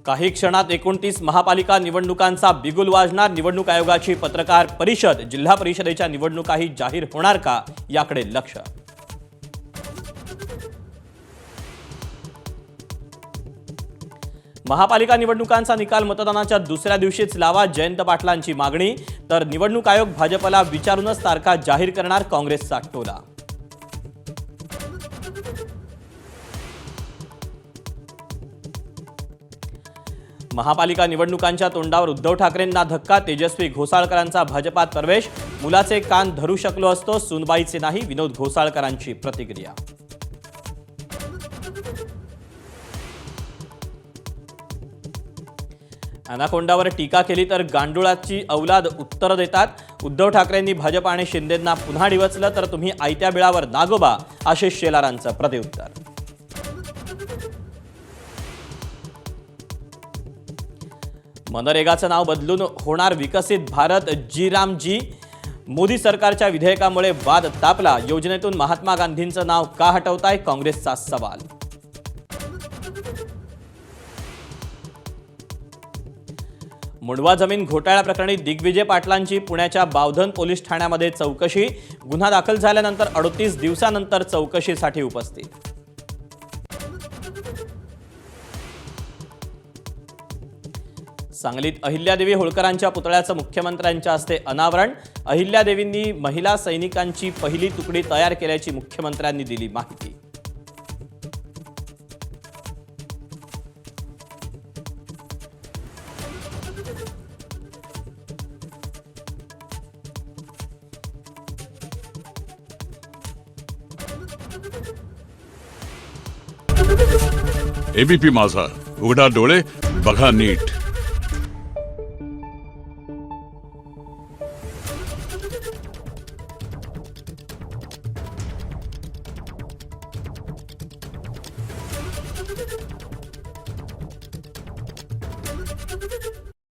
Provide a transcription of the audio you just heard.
काही क्षणात 29 महापालिका निवडणुकांचा बिगुल वाजणार. निवडणूक आयोगाची पत्रकार परिषद. जिल्हा परिषदेच्या निवडणुकाही जाहीर होणार का याकडे लक्ष. महापालिका निवडणुकांचा निकाल मतदानाच्या दुसऱ्या दिवशीच लावा. जयंत पाटलांची मागणी. तर निवडणूक आयोग भाजपला विचारूनच तारखा जाहीर करणार. काँग्रेसचा टोला. महापालिका निवडणुकांच्या तोंडावर उद्धव ठाकरेंना धक्का. तेजस्वी घोसाळकरांचा भाजपात प्रवेश. मुलाचे कान धरू शकलो असतो, सुनबाईचे नाही. विनोद घोसाळकरांची प्रतिक्रिया. अनाकोंडावर टीका केली तर गांडुळाची औलाद उत्तर देतात. उद्धव ठाकरेंनी भाजप आणि शिंदेंना पुन्हा डिवचलं तर तुम्ही आयत्या बिळावर नागोबा. आशिष शेलारांचं प्रत्युत्तर. मनरेगाचं नाव बदलून होणार विकसित भारत. जी रामजी. मोदी सरकारच्या विधेयकामुळे वाद तापला. योजनेतून महात्मा गांधींचं नाव का हटवताय, काँग्रेसचा सवाल. मुंडवा जमीन घोटाळ्या प्रकरणी दिग्विजय पाटलांची पुण्याच्या बावधन पोलीस ठाण्यामध्ये चौकशी. गुन्हा दाखल झाल्यानंतर 38 दिवसानंतर चौकशीसाठी उपस्थित. सांगलीत अहिल्यादेवी होळकरांच्या पुतळ्याचं मुख्यमंत्र्यांच्या हस्ते अनावरण. अहिल्यादेवींनी महिला सैनिकांची पहिली तुकडी तयार केल्याची मुख्यमंत्र्यांनी दिली माहिती. एबीपी माझा, उघडा डोळे बघा नीट.